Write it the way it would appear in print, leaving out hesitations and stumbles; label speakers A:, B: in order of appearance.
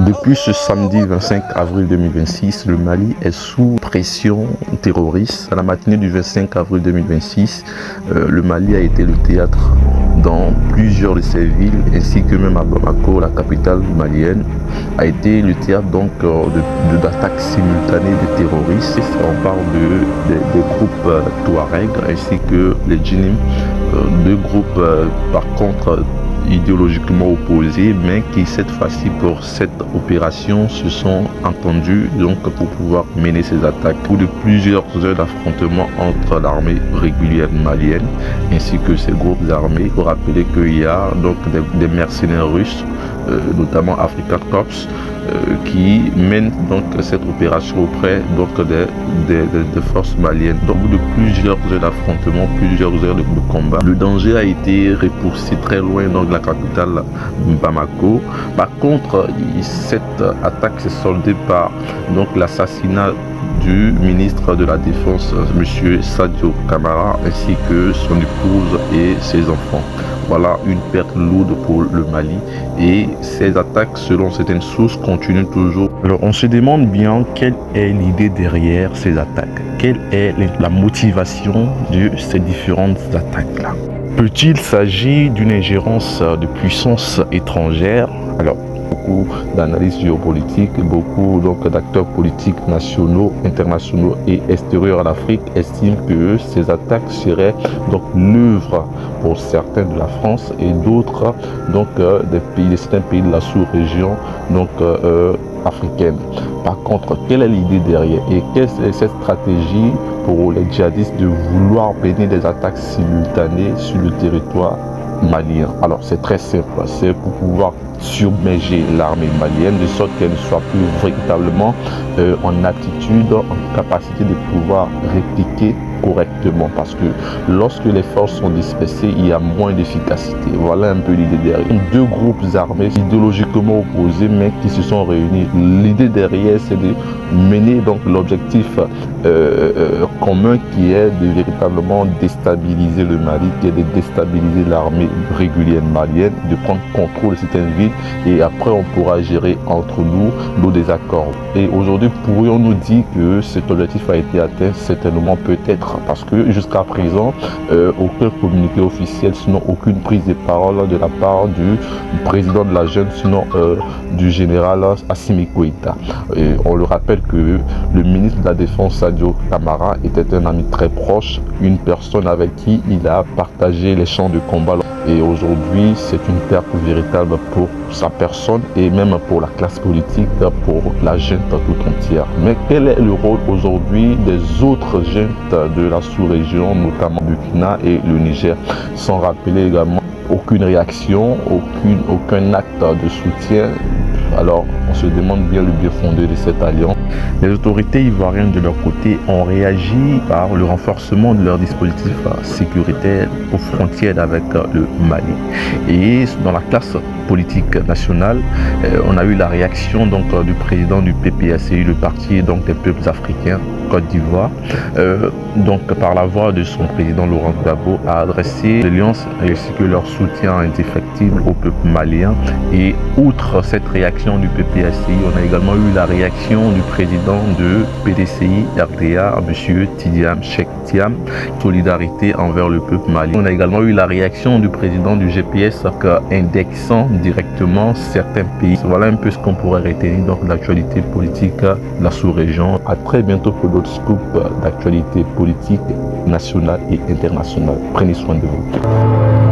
A: Depuis ce samedi 25 avril 2026, le Mali est sous pression terroriste. À la matinée du 25 avril 2026, le Mali a été le théâtre dans plusieurs de ses villes, ainsi que même à Bamako, la capitale malienne, a été le théâtre donc d'attaques simultanées de terroristes. On parle des groupes Touareg ainsi que les Djinim, deux groupes par contre idéologiquement opposés, mais qui cette fois-ci pour cette opération se sont entendus donc pour pouvoir mener ces attaques. Au bout de plusieurs heures d'affrontement entre l'armée régulière malienne ainsi que ces groupes armés, il faut rappeler qu'il y a donc des mercenaires russes, notamment Africa Corps, qui mènent donc cette opération auprès donc des forces maliennes. Donc, au bout de plusieurs heures d'affrontement, plusieurs heures de combat, le danger a été repoussé très loin donc de la capitale Bamako. Par contre, cette attaque s'est soldée par donc l'assassinat du ministre de la Défense, M. Sadio Kamara, ainsi que son épouse et ses enfants. Voilà une perte lourde pour le Mali, et ces attaques, selon certaines sources, continuent toujours. Alors on se demande bien quelle est l'idée derrière ces attaques, quelle est la motivation de ces différentes attaques-là. Peut-il s'agir d'une ingérence de puissances étrangères? Alors, beaucoup d'analyses géopolitiques, beaucoup d'acteurs politiques nationaux, internationaux et extérieurs à l'Afrique estiment que ces attaques seraient donc l'œuvre pour certains de la France et d'autres donc de certains pays de la sous-région donc africaine. Par contre, quelle est l'idée derrière et quelle est cette stratégie pour les djihadistes de vouloir mener des attaques simultanées sur le territoire malien? Alors c'est très simple, c'est pour pouvoir submerger l'armée malienne de sorte qu'elle ne soit plus véritablement en aptitude, en capacité de pouvoir répliquer correctement, parce que lorsque les forces sont dispersées, il y a moins d'efficacité. Voilà un peu l'idée derrière. Deux groupes armés idéologiquement opposés mais qui se sont réunis. L'idée derrière, c'est de mener donc l'objectif commun qui est de véritablement déstabiliser le Mali, qui est de déstabiliser l'armée régulière malienne, de prendre contrôle de certaines villes, et après on pourra gérer entre nous nos désaccords. Et aujourd'hui, pourrions-nous dire que cet objectif a été atteint? Certainement, peut-être, parce que jusqu'à présent, aucun communiqué officiel, sinon aucune prise de parole de la part du président de la junte, sinon du général Assimi Goïta. Et on le rappelle que le ministre de la Défense, Sadio Kamara, était un ami très proche, une personne avec qui il a partagé les champs de combat. Et aujourd'hui, c'est une perte véritable pour sa personne et même pour la classe politique, pour la junte tout entière. Mais quel est le rôle aujourd'hui des autres juntes de la sous-région, notamment Burkina et le Niger, sans rappeler également aucune réaction, aucun acte de soutien? Alors, on se demande bien le bien fondé de cette alliance. Les autorités ivoiriennes, de leur côté, ont réagi par le renforcement de leur dispositif sécuritaire aux frontières avec le Mali. Et dans la classe politique nationale, on a eu la réaction donc du président du PPACI, le parti donc des peuples africains, Côte d'Ivoire, donc par la voix de son président Laurent Gbagbo, a adressé l'alliance ainsi que leur soutien indéfectible au peuple malien. Et outre cette réaction du PPACI, on a également eu la réaction du président de PDCI RDA, M. Tidiane Cheikh Thiam, solidarité envers le peuple malien. On a également eu la réaction du président du GPS indexant directement certains pays. Voilà un peu ce qu'on pourrait retenir donc de l'actualité politique de la sous-région. À très bientôt pour d'autres scoops d'actualité politique nationale et internationale. Prenez soin de vous.